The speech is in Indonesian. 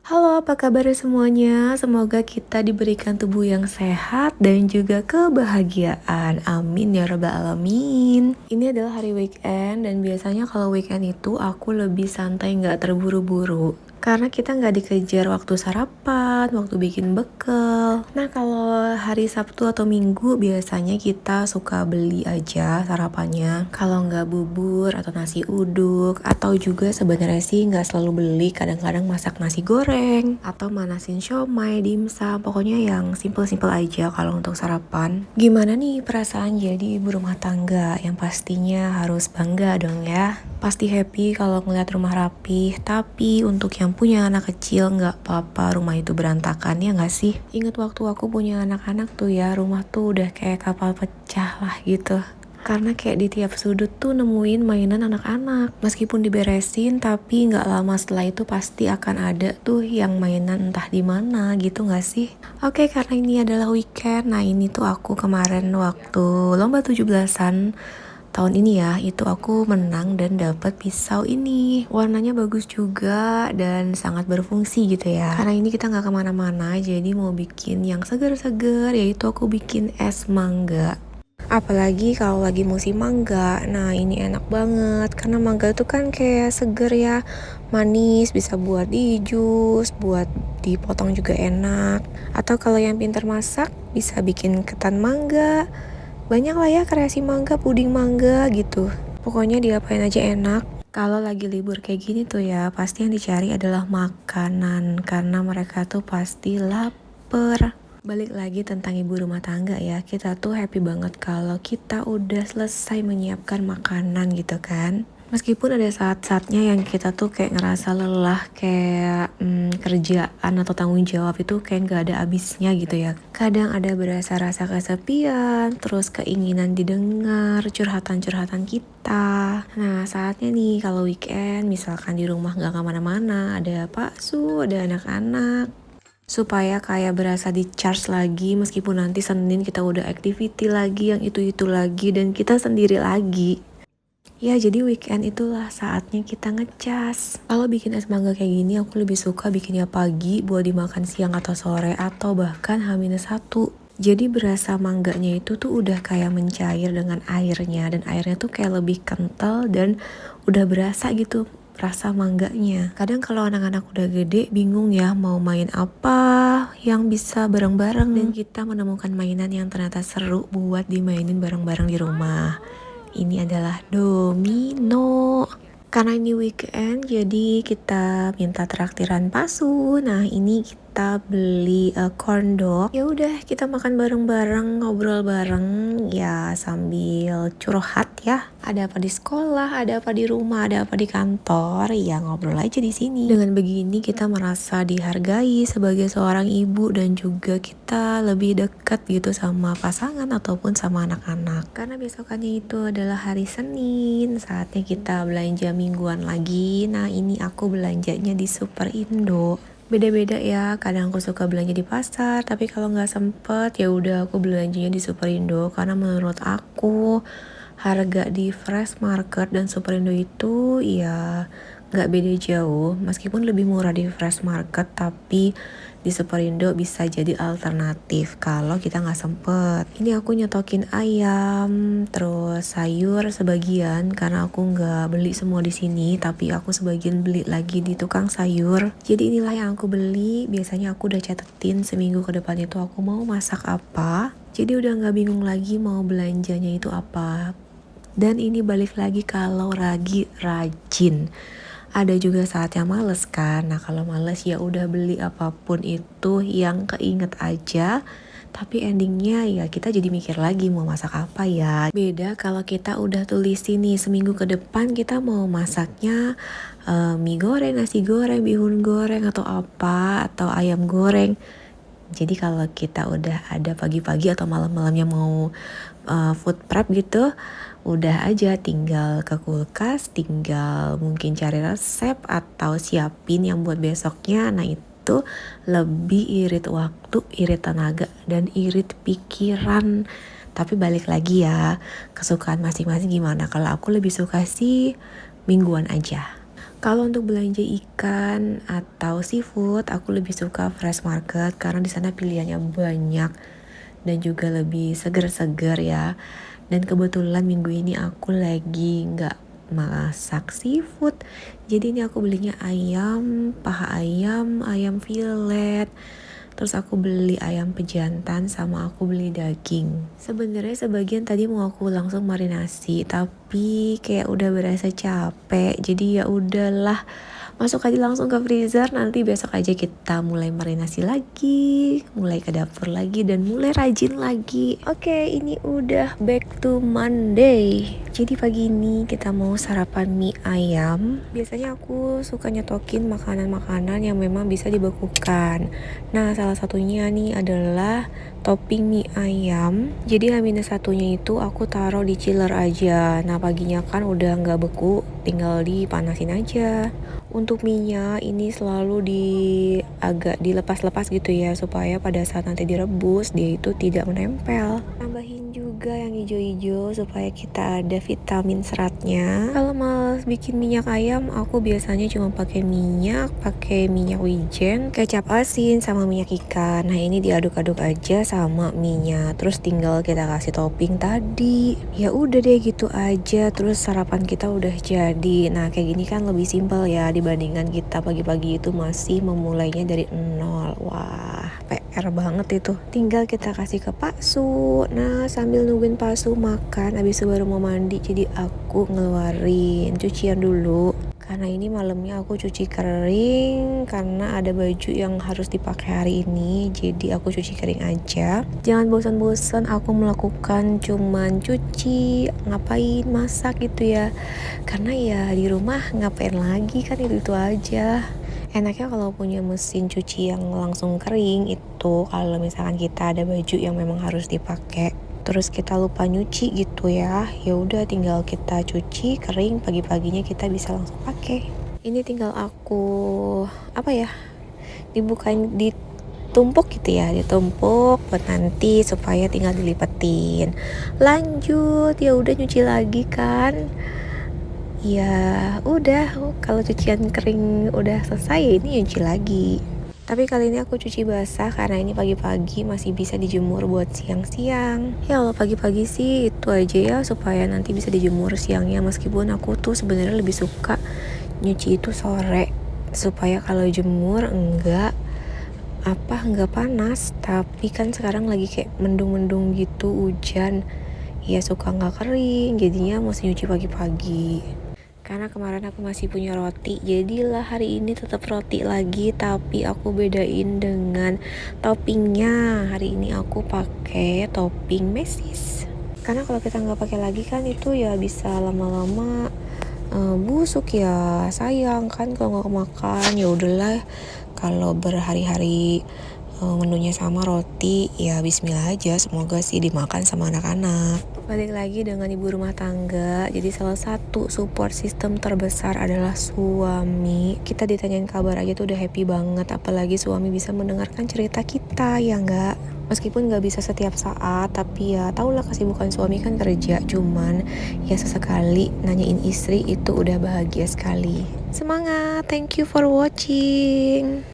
Halo, apa kabar semuanya? Semoga kita diberikan tubuh yang sehat dan juga kebahagiaan. Amin ya rabbal alamin. Ini adalah hari weekend dan biasanya kalau weekend itu aku lebih santai, nggak terburu-buru. Karena kita nggak dikejar waktu sarapan, waktu bikin bekal. Nah, kalau hari Sabtu atau Minggu biasanya kita suka beli aja sarapannya. Kalau nggak bubur atau nasi uduk, atau juga sebenarnya sih nggak selalu beli, kadang-kadang masak nasi goreng, atau manasin siomay, dimsum, pokoknya yang simple-simple aja kalau untuk sarapan. Gimana nih perasaan jadi ibu rumah tangga? Yang pastinya harus bangga dong ya. Pasti happy kalau ngeliat rumah rapih, tapi untuk yang punya anak kecil nggak apa-apa rumah itu berantakan, ya nggak sih? Ingat waktu aku punya anak-anak tuh ya, rumah tuh udah kayak kapal pecah lah gitu. Karena kayak di tiap sudut tuh nemuin mainan anak-anak. Meskipun diberesin, tapi nggak lama setelah itu pasti akan ada tuh yang mainan entah di mana gitu nggak sih? Oke, karena ini adalah weekend, nah ini tuh aku kemarin waktu lomba 17-an tahun ini ya, itu aku menang dan dapat pisau ini. Warnanya bagus juga dan sangat berfungsi gitu ya. Karena ini kita nggak kemana-mana, jadi mau bikin yang segar-segar, yaitu aku bikin es mangga. Apalagi kalau lagi musim mangga, nah ini enak banget karena mangga itu kan kayak seger ya, manis, bisa buat di jus, buat dipotong juga enak. Atau kalau yang pintar masak bisa bikin ketan mangga. Banyak lah ya kreasi mangga, puding mangga gitu. Pokoknya diapain aja enak. Kalau lagi libur kayak gini tuh ya, pasti yang dicari adalah makanan karena mereka tuh pasti lapar. Balik lagi tentang ibu rumah tangga ya, kita tuh happy banget kalau kita udah selesai menyiapkan makanan gitu kan. Meskipun ada saat-saatnya yang kita tuh kayak ngerasa lelah, kayak kerjaan atau tanggung jawab itu kayak gak ada habisnya gitu ya. Kadang ada berasa rasa kesepian, terus keinginan didengar curhatan-curhatan kita. Nah, saatnya nih kalau weekend misalkan di rumah gak kemana-mana, ada Pak Su, ada anak-anak, supaya kayak berasa di charge lagi meskipun nanti Senin kita udah activity lagi yang itu-itu lagi dan kita sendiri lagi. Ya, jadi weekend itulah saatnya kita ngecas. Kalau bikin es mangga kayak gini, aku lebih suka bikinnya pagi buat dimakan siang atau sore, atau bahkan H-1. Jadi berasa mangganya itu tuh udah kayak mencair dengan airnya, dan airnya tuh kayak lebih kental dan udah berasa gitu rasa mangganya. Kadang kalau anak-anak udah gede bingung ya mau main apa yang bisa bareng-bareng, dan kita menemukan mainan yang ternyata seru buat dimainin bareng-bareng di rumah. Ini adalah domino. Karena ini weekend, jadi kita minta traktiran Pasu. Nah, ini kita beli corn dog. Ya udah, kita makan bareng-bareng, ngobrol bareng ya sambil curhat ya. Ada apa di sekolah, ada apa di rumah, ada apa di kantor, ya ngobrol aja di sini. Dengan begini kita merasa dihargai sebagai seorang ibu dan juga kita lebih dekat gitu sama pasangan ataupun sama anak-anak. Karena besokannya itu adalah hari Senin, saatnya kita belanja mingguan lagi. Nah, ini aku belanjanya di Super Indo. Beda-beda ya, kadang aku suka belanja di pasar, tapi kalau nggak sempet ya udah aku belanjanya di Super Indo karena menurut aku harga di Fresh Market dan Super Indo itu ya nggak beda jauh. Meskipun lebih murah di Fresh Market, tapi di Superindo bisa jadi alternatif kalau kita nggak sempet. Ini aku nyotokin ayam, terus sayur sebagian karena aku nggak beli semua di sini, tapi aku sebagian beli lagi di tukang sayur. Jadi inilah yang aku beli. Biasanya aku udah catetin seminggu ke depan itu aku mau masak apa. Jadi udah nggak bingung lagi mau belanjanya itu apa. Dan ini balik lagi kalau lagi rajin. Ada juga saat yang males kan. Nah, kalau males ya udah beli apapun itu yang keinget aja. Tapi endingnya ya kita jadi mikir lagi mau masak apa ya. Beda kalau kita udah tulis nih seminggu ke depan kita mau masaknya mie goreng, nasi goreng, bihun goreng atau apa, atau ayam goreng. Jadi kalau kita udah ada pagi-pagi atau malam-malamnya mau food prep gitu, udah aja tinggal ke kulkas, tinggal mungkin cari resep atau siapin yang buat besoknya. Nah, itu lebih irit waktu, irit tenaga, dan irit pikiran. Tapi balik lagi ya, kesukaan masing-masing gimana. Kalau aku lebih suka sih mingguan aja. Kalau untuk belanja ikan atau seafood, aku lebih suka fresh market karena di sana pilihannya banyak dan juga lebih seger-seger ya. Dan kebetulan minggu ini aku lagi nggak masak seafood, jadi ini aku belinya ayam, paha ayam, ayam filet. Terus aku beli ayam pejantan sama aku beli daging. Sebenarnya sebagian tadi mau aku langsung marinasi, tapi kayak udah berasa capek. Jadi ya udahlah, masuk aja langsung ke freezer. Nanti besok aja kita mulai marinasi lagi, mulai ke dapur lagi dan mulai rajin lagi. Oke, ini udah back to Monday. Jadi pagi ini kita mau sarapan mie ayam. Biasanya aku suka nyetokin makanan-makanan yang memang bisa dibekukan. Nah, salah satunya nih adalah topping mie ayam. Jadi H-1-nya itu aku taruh di chiller aja. Nah, paginya kan udah nggak beku, tinggal dipanasin aja. Untuk mie-nya ini selalu agak dilepas-lepas gitu ya, supaya pada saat nanti direbus dia itu tidak menempel. Tambahin juga yang hijau-hijau supaya kita ada vitamin seratnya. Kalau males bikin minyak ayam, aku biasanya cuma pakai minyak wijen, kecap asin sama minyak ikan. Nah, ini diaduk-aduk aja sama mie-nya. Terus tinggal kita kasih topping tadi. Ya udah deh gitu aja. Terus sarapan kita udah jadi. Nah, kayak gini kan lebih simpel ya dibandingkan kita pagi-pagi itu masih memulainya dari nol. Wah, PR banget itu. Tinggal kita kasih ke Pak Su. Nah, sambil nungguin Pak Su makan, abis itu baru mau mandi. Jadi aku ngeluarin cucian dulu. Karena ini malamnya aku cuci kering karena ada baju yang harus dipakai hari ini, jadi aku cuci kering aja. Jangan bosan-bosan aku melakukan cuman cuci, ngapain, masak gitu ya. Karena ya di rumah ngapain lagi kan itu aja. Enaknya kalau punya mesin cuci yang langsung kering itu kalau misalkan kita ada baju yang memang harus dipakai terus kita lupa nyuci gitu ya udah tinggal kita cuci kering, pagi-paginya kita bisa langsung pakai. Ini tinggal aku dibukain, ditumpuk gitu ya, ditumpuk buat nanti supaya tinggal dilipetin. Lanjut, ya udah nyuci lagi kan. Ya udah, kalau cucian kering udah selesai ini nyuci lagi. Tapi kali ini aku cuci basah karena ini pagi-pagi masih bisa dijemur buat siang-siang. Ya kalau pagi-pagi sih itu aja ya supaya nanti bisa dijemur siangnya, meskipun aku tuh sebenarnya lebih suka nyuci itu sore supaya kalau jemur enggak panas. Tapi kan sekarang lagi kayak mendung-mendung gitu, hujan. Ya suka nggak kering, jadinya mesti nyuci pagi-pagi. Karena kemarin aku masih punya roti, jadilah hari ini tetap roti lagi, tapi aku bedain dengan toppingnya. Hari ini aku pakai topping mesis. Karena kalau kita nggak pakai lagi kan itu ya bisa lama-lama busuk ya, sayang kan kalau nggak kemakan. Ya udahlah, kalau berhari-hari menunya sama roti, ya bismillah aja, semoga sih dimakan sama anak-anak. Balik lagi dengan ibu rumah tangga, jadi salah satu support system terbesar adalah suami. Kita ditanyain kabar aja tuh udah happy banget, apalagi suami bisa mendengarkan cerita kita, ya enggak? Meskipun gak bisa setiap saat, tapi ya tahulah kesibukan suami kan kerja, cuman ya sesekali nanyain istri itu udah bahagia sekali. Semangat, thank you for watching.